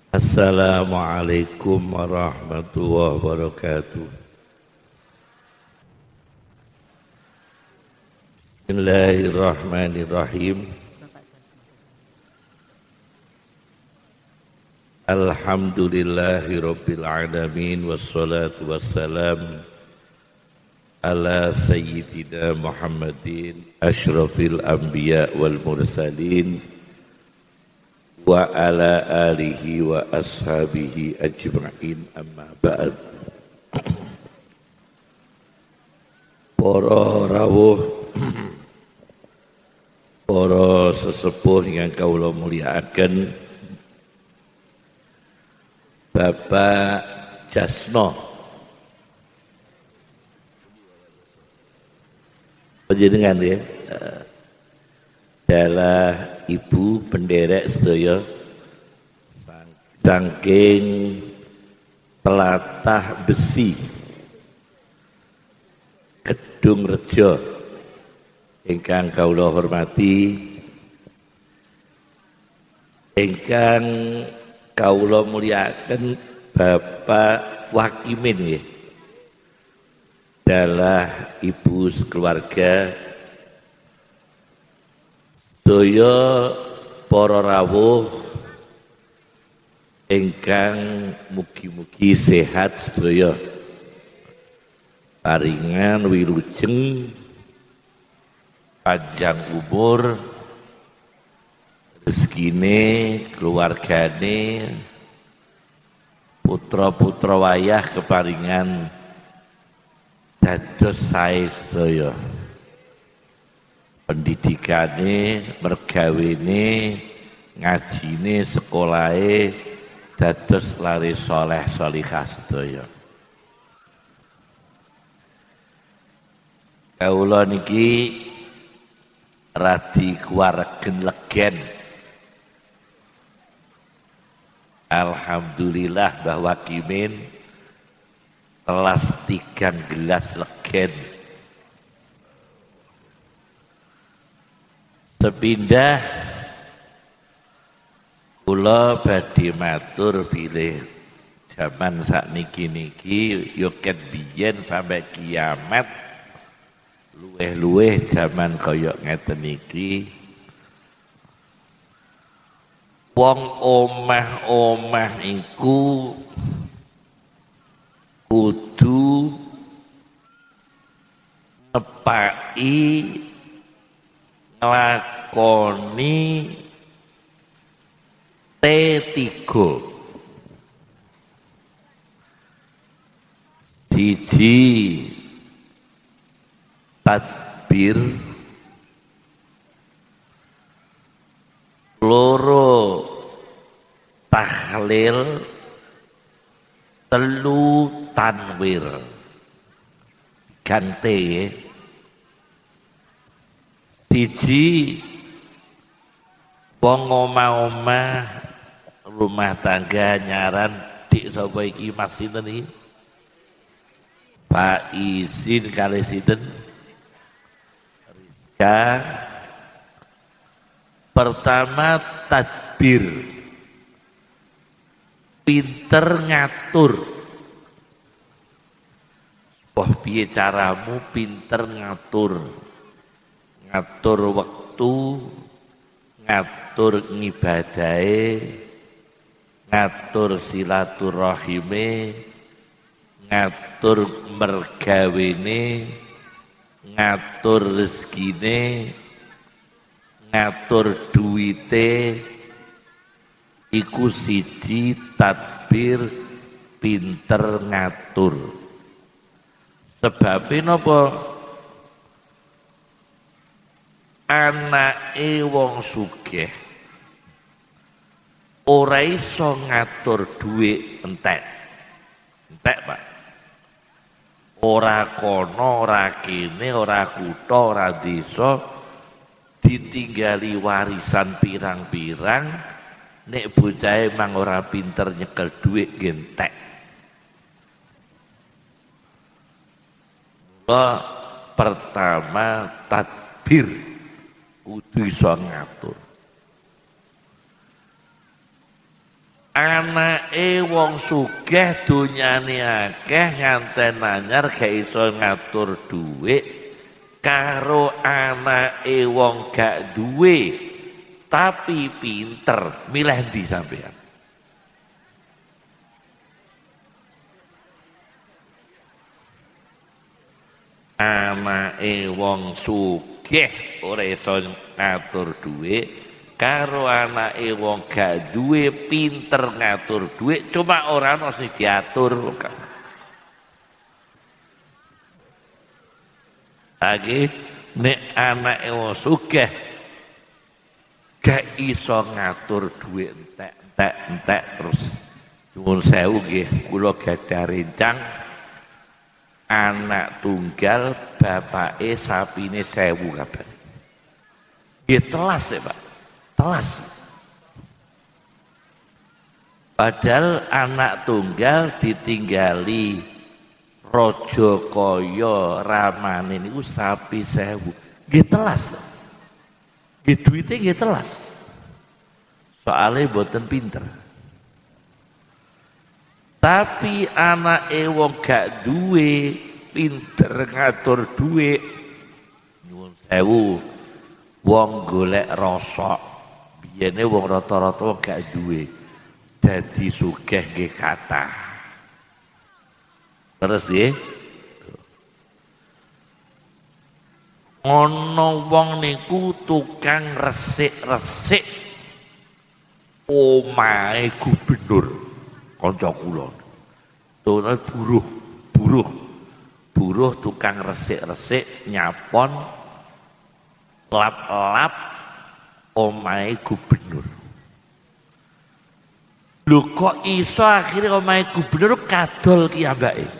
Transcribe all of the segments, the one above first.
Assalamualaikum warahmatullahi wabarakatuh. Bismillahirrahmanirrahim. Alhamdulillahirabbil alamin wassalatu wassalam ala sayyidina Muhammadin asyrafil anbiya wal mursalin wa ala alihi wa ashabihi ajma'in, amma ba'd. Para rawuh, para sesepuh yang kaula mulyakaken, Bapak Jasno panjenengan ya, adalah Ibu penderek sedaya saking Telatah Besi Kedung Rejo ingkang kaula hormati, ingkang kaula mulyakaken Bapak Wakimin ya, adalah ibu sekeluarga, sedaya para rawuh ingkang mugi-mugi sehat sedaya, paringan wilujeng, panjang umur, rezekine, keluargane, putra-putra wayah keparingan dados sae sedaya. Pendidikane, mergawene, ngajine, sekolahe dados lare soleh solihah sedaya. Kaula niki radi kuwaregen legen. Alhamdulillah bahwa Kimin telas 3 gelas legen. Sepindah kula badhe matur bilih jaman sakniki-niki yo ket biyen sampai kiamat, luweh-luweh jaman kaya ngeten iki, wong omah-omah iku kudu nepaki nglakoni T3. Siji, tadbir. Loro, tahlil. Telu, tanwir. Gante. Siji, wong omah-omah rumah tangga nyaran, dik sapa iki Mas sinten iki? Pak Izin kali sinten? Rizka. Pertama, tadbir. Pinter ngatur. Wah, piye caramu pinter ngatur? Ngatur waktu, ngatur ngibadahe, ngatur silaturahime, ngatur mergawene, ngatur rezekine, ngatur duwite. Iku siji tadbir, pinter ngatur. Sebabnya napa? Anake wong sugih ora iso ngatur dhuwit entek. Entek, Pak. Ora kono, ora kene, ora kutha, ora desa ditinggali warisan pirang-pirang, nek bocahe mang ora pinter nyekel dhuwit entek. Pertama tadbir, kudu iso ngatur. anake wong sugih donyane akeh nganten anyar gak iso ngatur dhuwit karo anake wong gak duwe tapi pinter, milih ndi sampean? Anake wong sugih ora iso ngatur dhuwit karo anake wong gak duwe pinter ngatur duit cuma ora ono sing diatur. Lagi nek anake wong sugih gak iso ngatur duit entek terus nyuwun sewu nggih kula gadah rencang anak tunggal bapake sapine 1000 kabeh. Nggih telas ya, Pak. Telas. Padahal anak tunggal ditinggali raja kaya ramane niku sapi 1000. Nggih telas. Nggih duwite nggih telas. Soale mboten pinter. Tapi anake wong gak duwe pinter ngatur duit nyuwun sewu wong golek rosok. Biyene wong rata-rata gak duwe dadi sugih nggih kathah. Terus nggih ana wong niku tukang resik-resik omahe gubernur kanca kula. Tone buruh tukang resik-resik nyapon lap-lap omahe gubernur. Lho kok iso akhirnya omahe gubernur kadol kiyambake.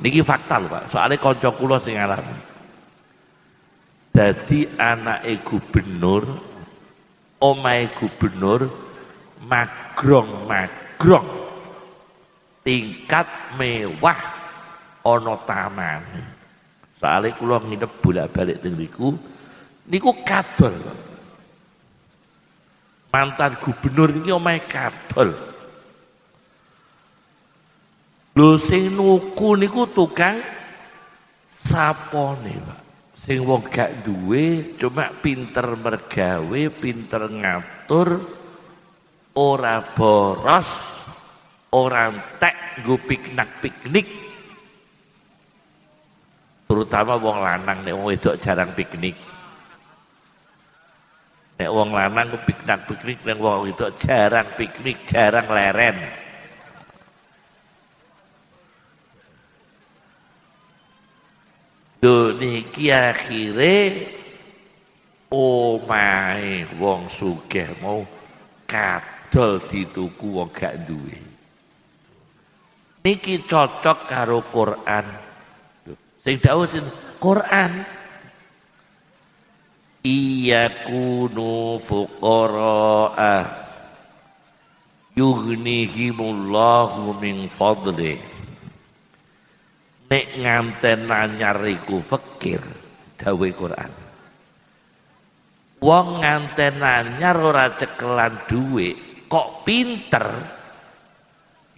Niki fakta lho Pak, soalnya kanca kula sing ngalami. Dadi anake gubernur, omahe gubernur magrong tingkat mewah ana taman. Soalnya kula nginep bolak-balik teng niku kadol. Mantan gubernur ini omahe kadol. Lho sing nuku niku tukang sapone, Pak. Sing wong gak duwe cuma pinter mergawe, pinter ngatur, ora boros, ora entek nggo piknik. Terutama wong lanang nek wong wedok jarang piknik. Nek wong lanang ku piknik nek wong wedok jarang piknik, jarang leren. Lho niki akhire omahe wong sugih mau kadol dituku wong gak duwe. Niki cocok karo Quran. Sing dawuh Quran iyakunu fuqara'a yughnihimullahu min fadli. Nek nganten anyar iku fakir dawuh Quran. Wong nganten anyar ora cekelan dhuwit kok pinter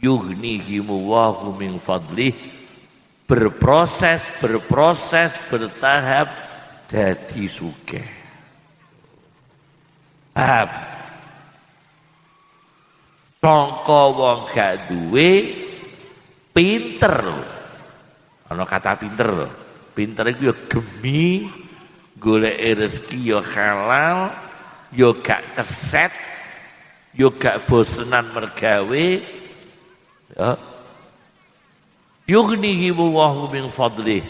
yughnihimullahu min fadli berproses bertahap dadi sugih. Paham? Sangka wong gak duwe pinter lho. Ana kata pinter lho. Pinter iku ya gemi golek rezeki ya halal, ya gak keset, ya gak bosenan mergawe. Ya. Yughnihimullahu min fadlih.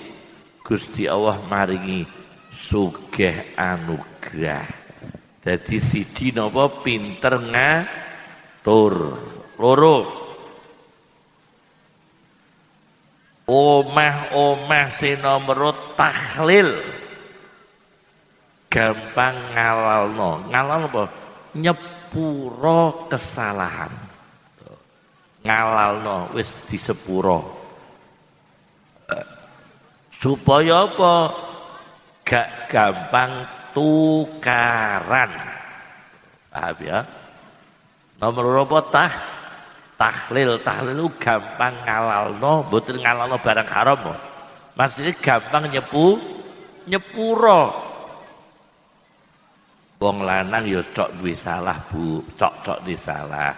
Gusti Allah maringi sugih anugrah. Dadi siji napa pinter ngatur. Loro omah sing nomor tahlil gampang ngalalno. Ngalal apa? Nyepuro kesalahan. Ngalalno wis disepuro. Supaya apa? Gak gampang tukaran. Paham ya? Nomor loro apa tahlil itu gampang ngalalno, mboten ngalalno barang haram. Maksudnya gampang nyepuro. Wong lanang ya cok duwe salah Bu, cok duwe salah.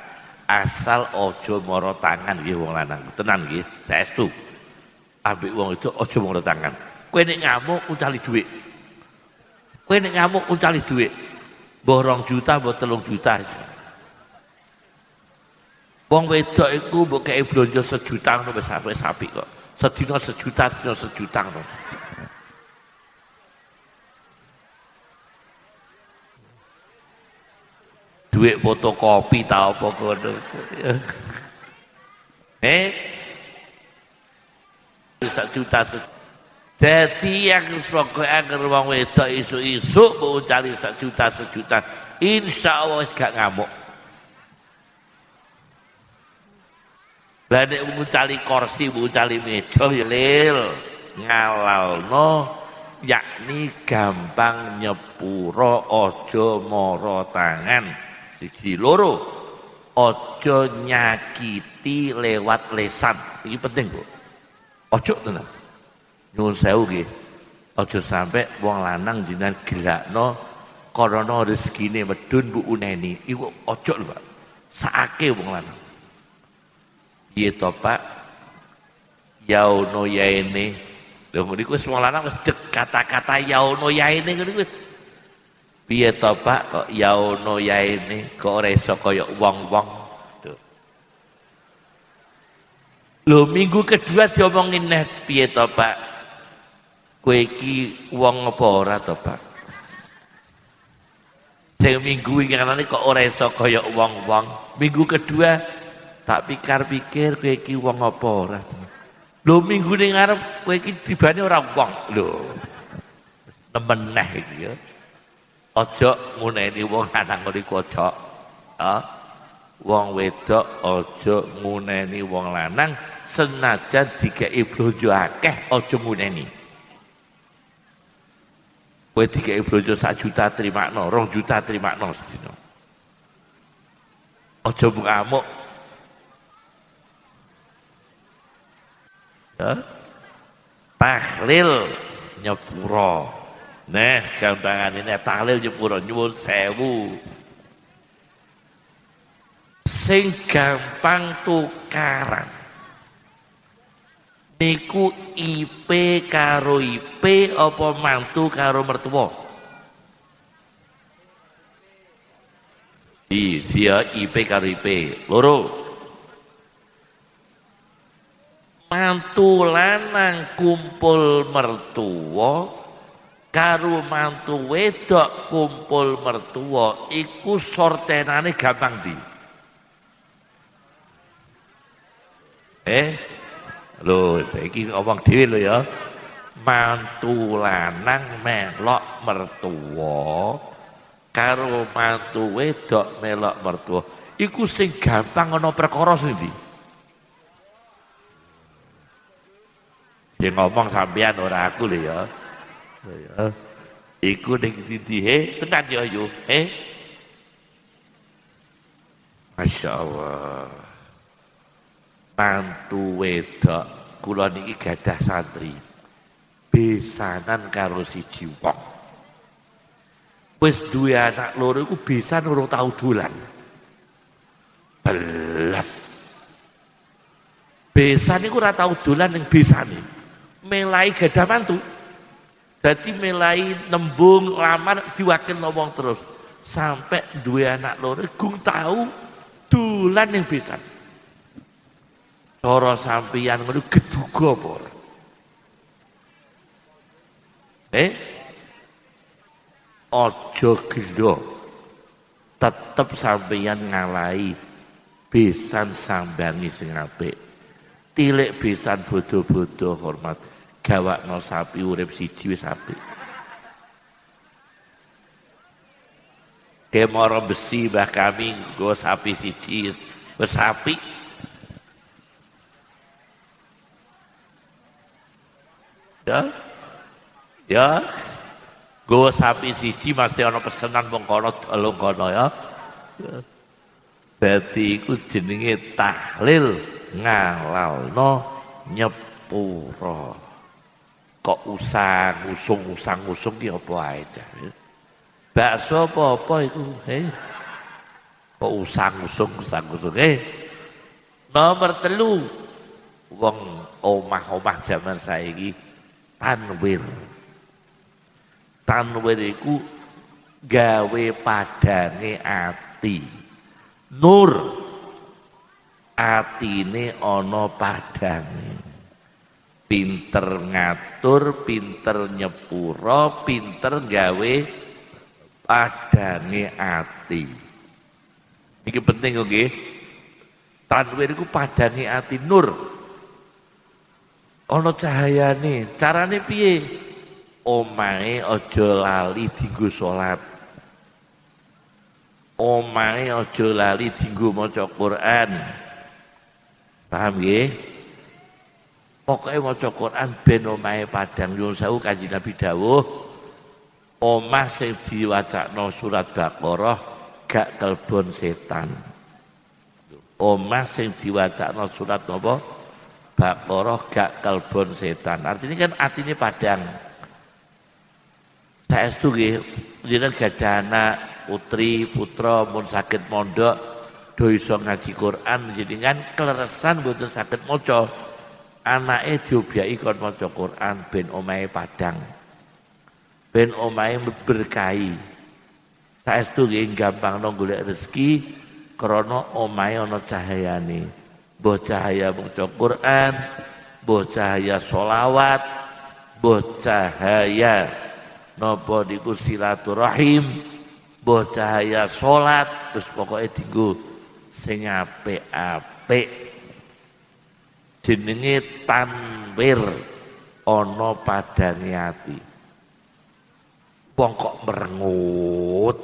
Asal ojo moro tangan nggih wong lanang. Tenan nggih, saestu. Ambek wong itu ojo moro tangan. Kowe nek ngamuk uncali dhuwit. Kowe nek ngamuk uncali dhuwit. Mbah 2 juta, mbah 3 juta aja. Wong wedok iku mbok kei blonjo 1 juta ngono wis apik kok. Sedina 1 juta, sedina 1 juta ngono. Duit fotokopi ta apa kono. 1 juta. Dadi yang pokoke anger wong wedok isuk-isuk mbok cari 1 juta, insyaallah wis gak ngamuk. Lah nek ngucali kursi, ngucali meja ya lil ngalalno yakni gampang nyepuro aja mara tangan. Siji loro aja nyakiti lewat lesan. Iki penting, Bu. Aja tenan. Nyuwun sewu nggih. Aja sampe wong lanang jenengan gelakno karena rezekine medun Bu uneni. Iku aja lho, Pak. Sakake wong lanang. Piye to Pak? Yauno yaene. Lha niku wis wong lanang wis dek kata-kata yauno yaene niku wis. Piye to Pak kok yauno yaene kok ora iso kaya wong-wong. Lho minggu kedua diomongin neh piye to Pak? Kowe iki wong apa ora to Pak? Sing minggu iki kanane kok ora iso kaya wong-wong. Minggu kedua tak pikir-pikir kowe iki wong apa ora. Lho minggu ning ngarep kowe iki tibane ora wong. Lho. Nemeneh iki ya. Aja nguneni wong lanang niku aja. Wong wedok aja nguneni wong lanang senajan dikeki blonjo akeh aja nguneni. Kowe dikeki blonjo 1 juta trimakno, 2 juta trimakno sedina. Aja ngamuk. Tahlil nyepuro. Nah, gampangane nek tahlil nyepuro nyuwun sewu. Sing gampang tukaran niku IP karo IP apa mantu karo mertua? Iya, IP karo IP loro. Mantu lanang kumpul mertua karo mantu wedok kumpul mertua iku sortenane gampang di. Lho iki ngomong dhewe lho ya. Mantu lanang melok mertua karo mantu wedok melok mertua iku sing gampang ana perkara sing ndi? Sing ngomong sampean ora aku lho ya. Iku ning ndi tenan ya yo. Masya Allah. Mantu wedok kula niki gadah santri besanan karo siji wong wis duwe anak loro iku besan urung tau dolan belas besan iku ora tau dolan ning besane melai gadah mantu dadi melai nembung lamar diwakilno wong terus sampai duwe anak loro gung tau dolan ning besan. Cara sampeyan ngono geduga apa ora? Aja gelo. Tetep sampeyan ngalahi besan sambangi sing apik. Tilik besan bodo-bodo hormat. Gawakno sapi urip siji wis apik. Kemara besi mbah kami nggo sapi siji wis apik. Ya, gue sapi siji mesti ana pesenan wong kono delung kono ya. Dadi iku jenenge tahlil ngalalno nyepuro. Kok usang-usung ki apa ae cah. Bakso apa iku? Kok usang-usung. Nomor 3 wong omah-omah zaman saiki tanwir. Tanwir iku gawe padange ati. Nur atine ana padange. Pinter ngatur, pinter nyepuro, pinter gawe padange ati. Iki penting nggih. Tanwir iku padange ati nur. Ana cahayane. Carane piye? Omahe aja lali dienggo salat. Omahe aja lali dienggo maca Quran. Paham nggih? Pokoke maca Quran ben omahe padang. Nyuwun sewu Kanjeng Nabi dawuh, omah sing diwacakno surat Baqarah gak kelbon setan. Omah sing diwacakno surat napa? Baqarah gak kelbon setan. Artinya kan atine padang. Saestu nggih, jenengan gadah anak, putri, putra mun saged mondok do iso ngaji Quran, jenengan kleresan mboten saged maca. Anake diobyaki kon maca Quran ben omahe padang. Ben omahe berkahi. Saestu nggih gampangno golek rezeki krana omahe ana cahayane. Mbah cahaya maca Quran, mbah cahaya sholawat, mbah cahaya napa niku silaturahim, mbah cahaya salat, terus pokoke dienggo sing apik-apik. Jenenge tanwir ana padange ati. Wong kok merengut.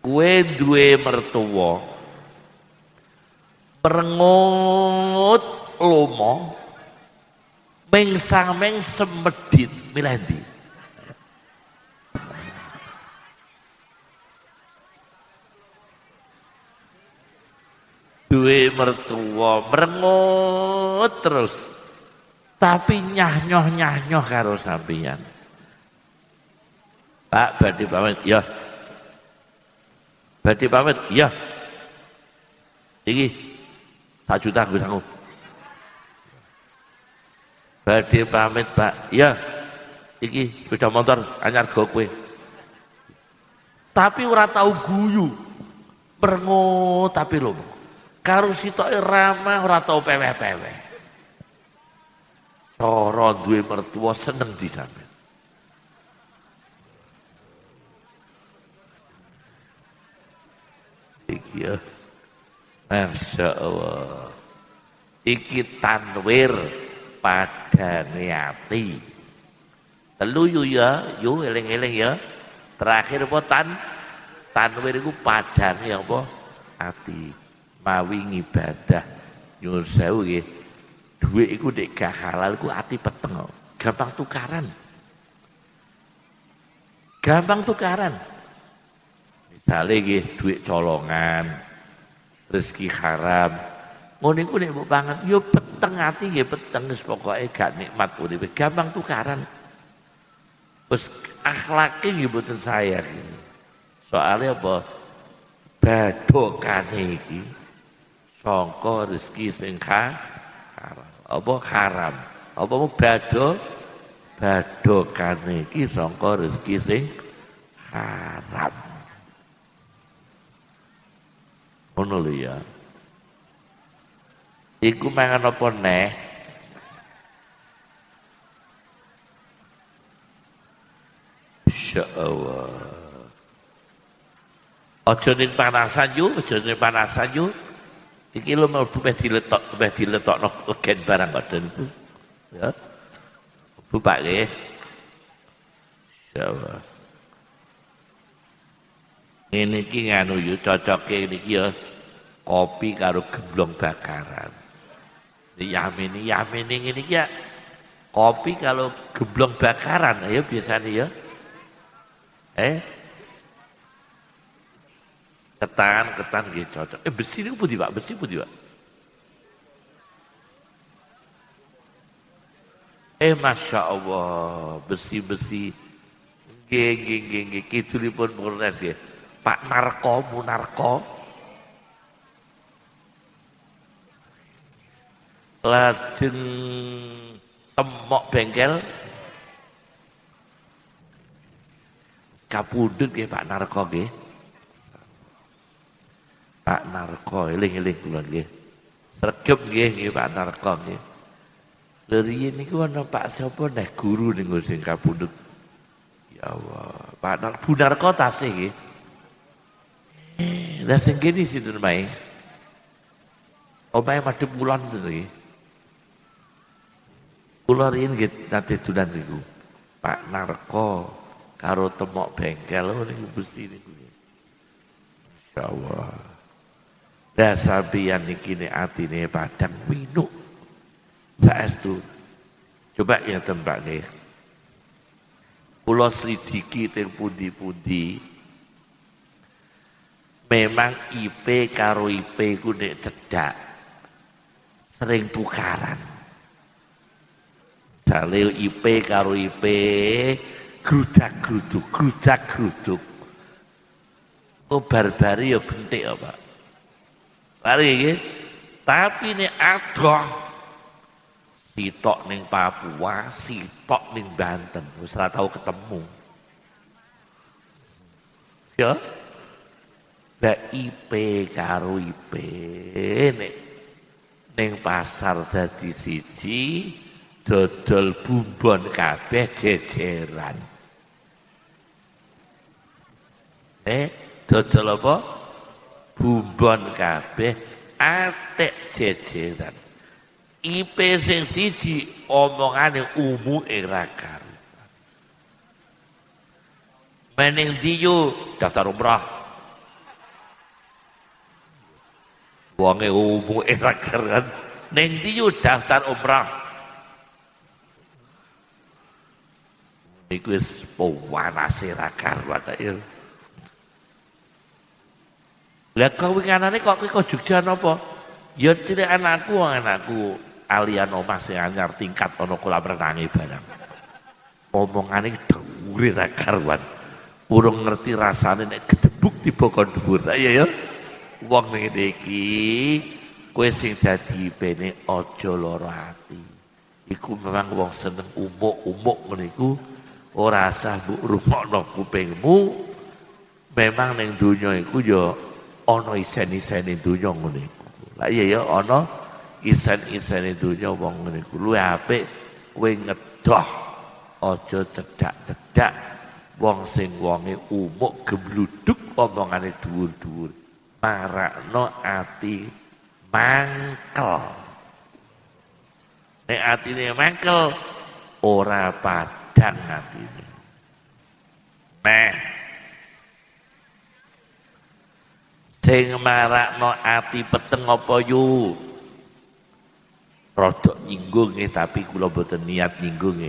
Kowe duwe mertua merengut lomo mengsang-meng semedit milih ndi? Duwe mertua merengut terus tapi nyah-nyoh karo sampeyan. Pak badhe pamit ya. Badhe pamit ya. Iki 1 juta gue sanggup. Badhe pamit Pak ya. Iki sepeda motor anyar go kowe. Tapi ora tau guyu. Merengut tapi lho. Karo sitoke ramah ora tau peweh-peweh. Cara duwe mertua seneng di sampeyan. Iki ya. Masya Allah. Iki tanwir padange ati. 3 yo eling-eling ya. Terakhir apa tanwir iku padange apa? Ati. Mawi ngibadah nyuwun sewu nggih. Dhuwit iku nek gak halal iku ati peteng kok. Gampang tukaran. Gampang tukaran. Misale nggih dhuwit colongan, rezeki haram. Ngono iku nek mbok pangan yo peteng ati nggih peteng wis pokoke gak nikmat uripe. Gampang tukaran. Wis akhlake nggih mboten saya iki. Soale apa? Badokane iki sangka rezeki sing haram. Apa haram? Apa badokane iki sangka rezeki sing haram. Ngono lho ya. Iku mangan apa neh? Insyaallah. Aja ning panasan yo. Iki lho mlebu diletokno legen barang ngoten Bu. Ya. Bu Pak nggih. Insyaallah. Ngene iki nganu yo cocoke niki ya kopi karo gemblong bakaran. Yamini ngene iki ya kopi kalau gemblong bakaran ya biasanya ya. Ketan nggih cocok. Besi niku pundi Pak? Besi pundi Pak? Masya Allah, besi-besi. Nggih, kidulipun Polres nggih. Pak Narko, Munarko. Lajeng temok bengkel. Kapundhut nggih Pak Narko nggih. Pak Narko, eling-eling kula nggih. Sregep nggih Pak Narko nggih. Lha niku ana Pak sapa neh guru ning sing kapundhut. Ya Allah, Pak Bu Narko tasih nggih. Lah sing kene sinten mae? Omahe madhep kulon nggih. Kula riyen nggih nate dolan niku. Pak Narko karo temok bengkel niku besi niku. Insyaallah. Lah sampeyan niki nek atine padang winuk. Saestu. Coba ya tembak nggih. Kula slidiki teng pundi-pundi. Memang IP karo IP ku nek cedhak sering tukaran. Jale IP karo IP grudak-gruduk. Oh barbari ya bentik ya Pak. Bari nggih. Tapi nek adoh sitok ning Papua, sitok ning Banten, wis ora tau ketemu. Ya. Lah IP karo IP ning pasar dadi siji, dodol bumbon kabeh jejeran. Dodol apa? Bumbon kabeh atek jejeran. IP sing siji omongane umuke ra karuan. Mening diyu daftar umrah. Wonge umuke ra karuan. Ning diyu daftar umrah. Iku wis pawanase ra karuan ya. Lah kawinanane kok Jogja napa? Ya tidak anakku alian omah sing anyar tingkat ana kolam renange barang. Omongane dhuwure ra karuan. Urung ngerti rasane nek gedebuk tiba kon dhuwur. Iya ya. Wong ngene iki kowe sing dadi ipene aja lara ati. Iku memang wong seneng umuk-umuk ngene iku ora usah mbok rungokno kupingmu. Memang ning donya iku ya ana isen-isene donya ngene iku. Lah iya ya ana isen-isene donya wong ngene iku luwih apik kowe ngedoh aja cedak-cedak wong sing wonge umuk gembluduk omongane dhuwur-dhuwur marakno ati mangkel. Nek atine mangkel ora padang atine. Sing marakno ati peteng apa yu? Rodok nyinggung tapi kula boten niat nyinggung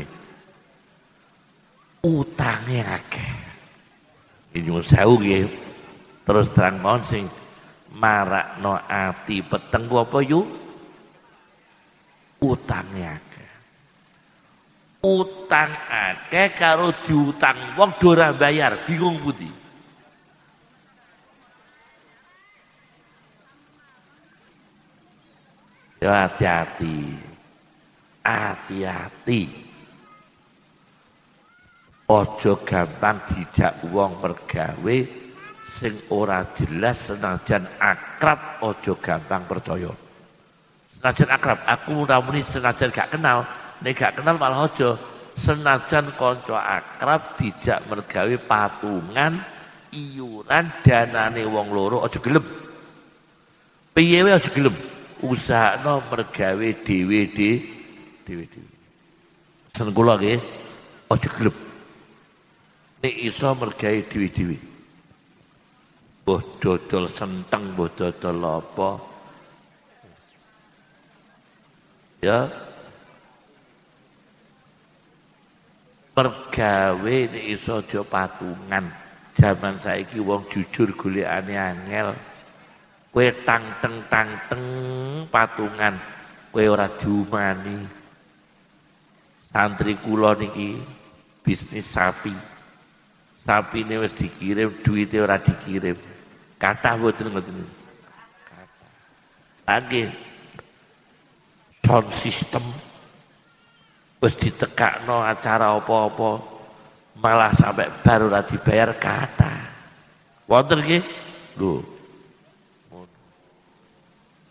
utange akeh. Nyuwun sewu nggih. Terus terang mawon sing marakno ati peteng apa yu? Utange akeh. Utang akeh karo diutang wong do ora bayar, bingung pundi? Ya hati-hati. Ojo gampang dijak wong mergawe sing ora jelas senajan akrab ojo gampang percaya. Senajan akrab, aku namuni senajan gak kenal, nek gak kenal malah ojo. Senajan kanca akrab dijak mergawe patungan, iuran danane wong loro ojo gelem. Piye wae ojo gelem. Usahakno mergawe dhewe. Sen kula nggih aja gelem. Nek iso mergawe dhewe. Mbah dodol senteng, mbah dodol apa. Ya. Mergawe nek iso aja patungan. Zaman saiki wong jujur golekane angel. Kowe tang teng patungan kowe ora diumani. Santri kula niki bisnis sapi. Sapine wis dikirim, duite ora dikirim. Kathah mboten ngoten. Lagi sound system wis ditekakno acara apa-apa malah sampai baru ora dibayar kathah. Wonten nggih? Lho.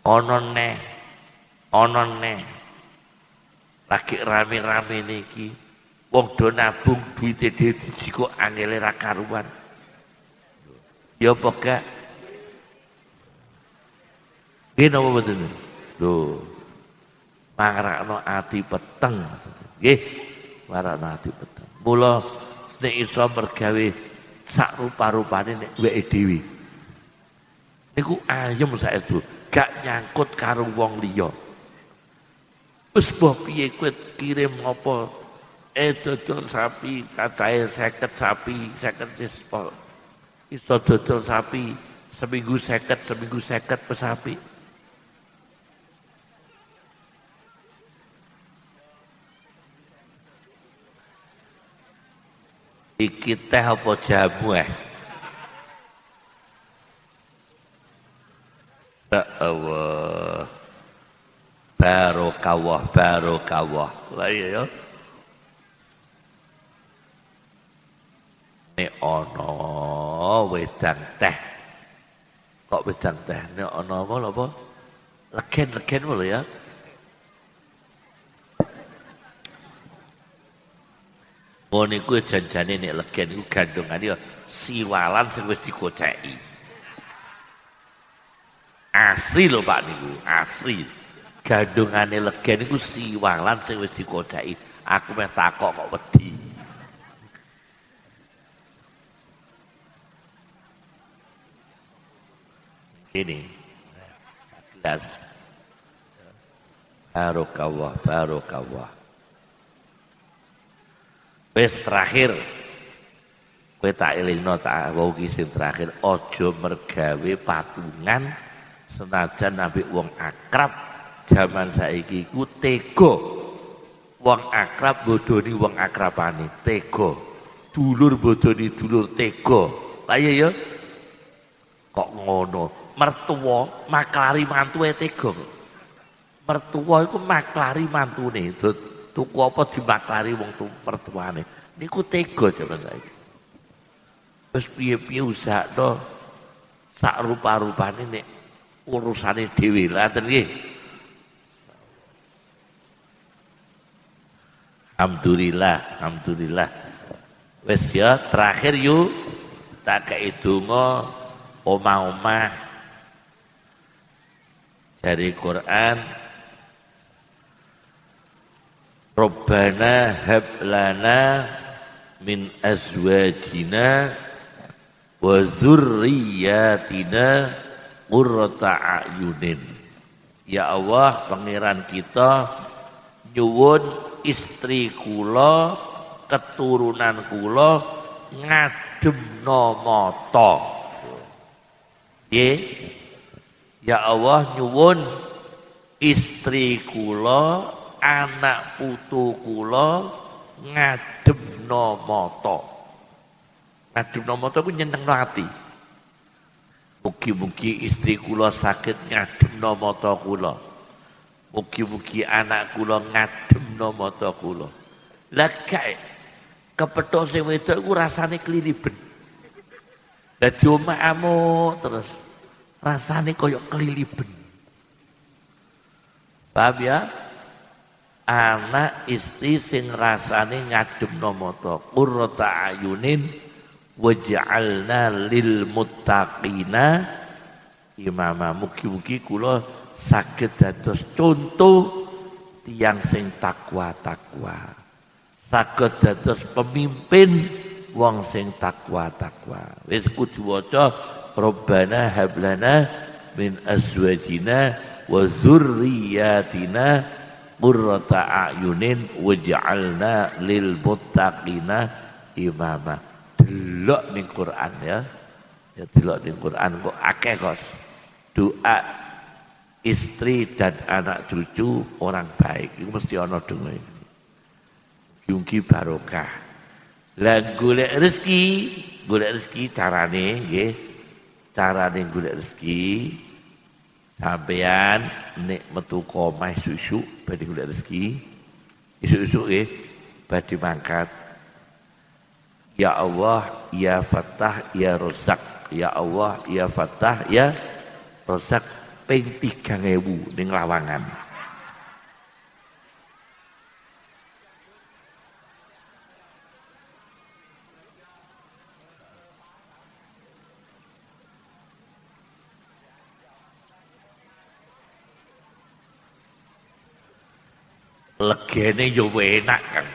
Ana neh lagi rame-rame niki wong do nabung duite dhewe dijiko angele ra karuan ya apa gak nggih napa mboten lho marakno ati peteng nggih marakno ati peteng mula nek iso mergawe sak rupa-rupane nek weke dhewe niku ayem saestu gak nyangkut karo wong liya. Wis mbah piye kowe kirim apa dodol sapi cacahe 50 sapi 50 iso dodol sapi seminggu 50 pesapi. Iki teh apa jamu Ya Allah. Barokawah. Lah iya ya. Nek ana wedang teh. Kok wedang teh nek ana apa? Legen lho ya. Oh niku janjane nek legen niku gandongane siwalan sing wis dikoceki. Asli lho Pak niku, asli. Gandungane legen niku siwalan sing wis dikoceki. Aku meh takok kok wedi. Ini. Jelas. Barokawah. Wis terakhir. Kowe tak elingno tak wau ki sing terakhir aja mergawe patungan senajan nabi wong akrab zaman saiki ku tega wong akrab bodoni wong akrabane tega dulur bodoni dulur tega lha iya ya kok ngono mertua maklari mantuwe tega mertua iku maklari mantune tuku apa dimaklari wong mertuane niku tega zaman saiki wis piye-piye usahno sak rupa-rupane nek urusane dhewe laten nggih. Alhamdulillah. Wis ya terakhir yuk tak kei donga omah-omah dari Quran Rabbana hab lana min azwajina wa dzurriyyatina qurrata a'yunin. Ya Allah, pangeran kita nyuwun istri kula, keturunan kula ngademno mata. Ya Allah nyuwun istri kula, anak putu kula ngademno mata. Ngademno mata ku nyenengno ati. Mugi-mugi istri kula sakit ngademno mata kula. Mugi-mugi anak kula ngademno mata kula. Lah kae kepethuk sing wedok iku rasane kliliben. Dadi omahmu terus rasane kaya kliliben. Paham ya? Anak istri sing rasane ngademno mata qurrata ayunin waj'alna lil muttaqina imama. Mugi-mugi kula saged dados contoh tiyang sing takwa-takwa. Saged dados pemimpin wong sing takwa-takwa. Wis kudu waca Rabbana hablana min azwajina wa dzurriyyatina qurrata a'yunin waj'alna lil muttaqina imama. delok ning Quran ya. Ya delok ning Quran kok akeh kos. Doa istri dan anak cucu orang baik itu mesti ana donga iki. Mugi barokah. Lah golek rezeki carane nggih. Carane golek rezeki sampean nek metu komah susu badhe golek rezeki. Isu-isu nggih badhe mangkat. Ya Allah, ya Fattah, ya Razak. Ya Allah, ya Fattah, ya Razak ping 3000 ning Lawangan. Legene yo enak kan.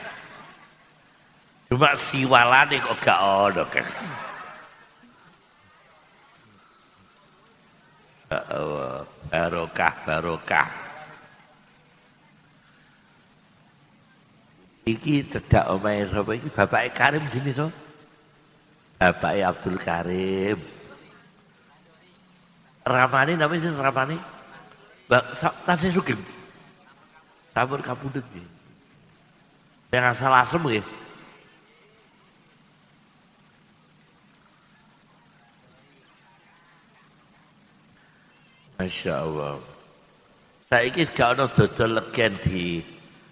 Cuma siwalane kok gak ono kan. Barokah. Iki cedak omahe sapa iki? Bapake Karim sini to. Bapake Abdul Karim. Ramani namanya sing Ramani. Mbak tasih sugeng. Sampun kapundhut nggih. Sing asal asem nggih. Masya Allah. Saiki gak ono dodol legen di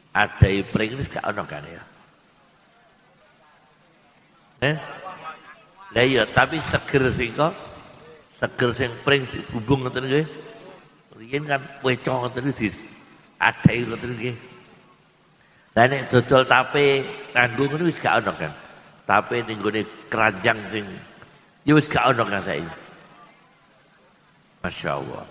adai pring wis gak ono kan ya. Lah iya tapi seger sing pring bumbung ngoten nggih. Riyen kan weco ngoten di adai ngoten nggih. Lah nek dodol tape kanggo ngono wis gak ono kan. Tape ning gone keranjang sing ya wis gak ono kan saiki. Masya Allah.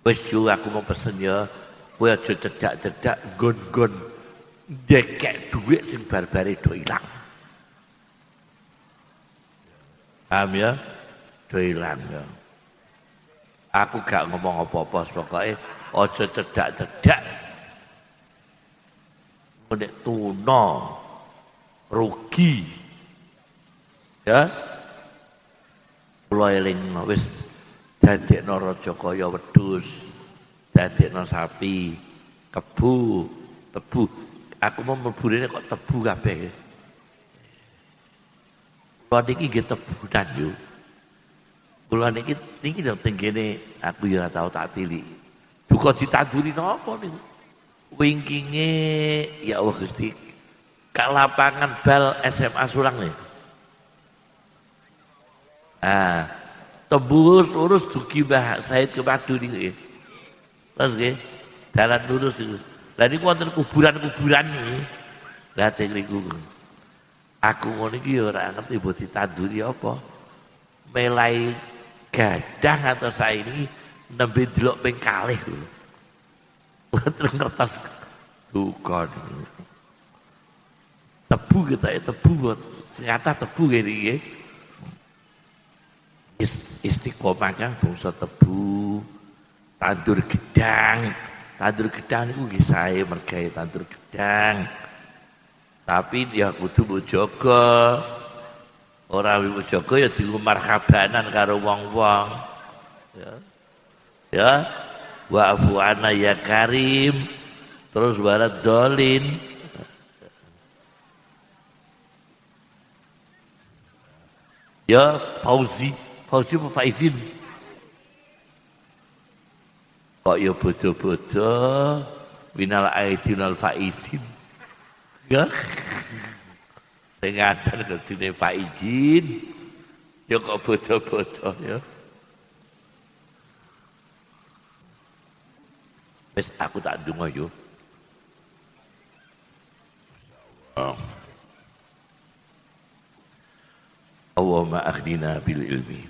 Wis aku mau pesen ya, kowe aja cedak-cedak gon-gon ndekek dhuwit sing bar-bare do ilang. Paham ya? Do ilang ya. Aku gak ngomong apa-apa, pokoke aja cedak-cedak. Nek tuna rugi. Ya. Kula eling wis dadekno Rajakaya wedhus, dadekno sapi, tebu. Aku mau mleburene kok tebu kabeh. Kula niki nggih tebunan yo. Kula niki lho tenggene aku ya tau tak tilik. Duka ditanduri napa niku? Wingkinge ya Allah Gusti. Kak lapangan bal SMA Surang nih. Tembus lurus dugi Mbah Said ke Madu niku. Terus nggih, dalan lurus niku. Lah niku wonten kuburan-kuburan niku. Lah teng niku. Aku ngono iki ya ora ngerti mbok ditanduri apa. Melai gadang atau saiki nembe delok ping kalih kuwi. Wonten ngertos duka niku. Tebu kita tebu, sing kathah tebu nggih. Istiqomah kan bangsa tebu, tandur gedang itu nggih sae mergawe tandur gedang. Tapi ya kudu mbok jaga. Ora mbok jaga ya dienggo marhabanan karo wong-wong. Ya. Wa'fu anna ya Karim. Terus walad dolin. Ya Fauzi Faizin. Kok ya bodoh-bodoh minal aidinal faizin. Ya. Sing ngaten kudune Pak Izin. Ya kok bodoh-bodoh ya. Wis aku tak ndonga yo. Allahumma akhdina bil ilmi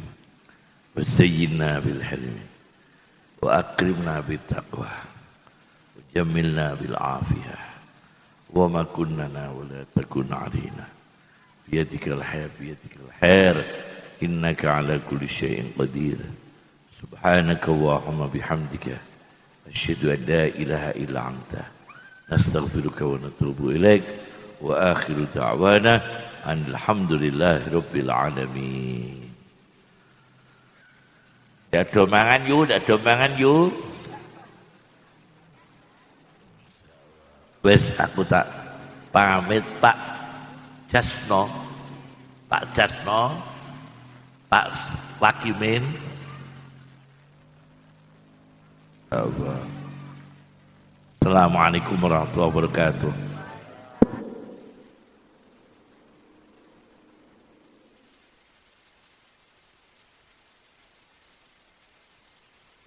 wa sayyidna bil hilmi wa akrimna bit taqwa wa jamilna bil afiyah wa ma kunnana wa la takun alaina biyadikal khair innaka ala kulli syai'in qadir subhanaka Allahumma bihamdika asyhadu an la ilaha illa anta nastaghfiruka wa natubu ilaik Wa akhiru da'wana alhamdulillahi rabbil alamin. Dak do mangan yuk. Wes aku tak pamit Pak Jasno, Pak Wakimin. Assalamualaikum warahmatullahi wabarakatuh.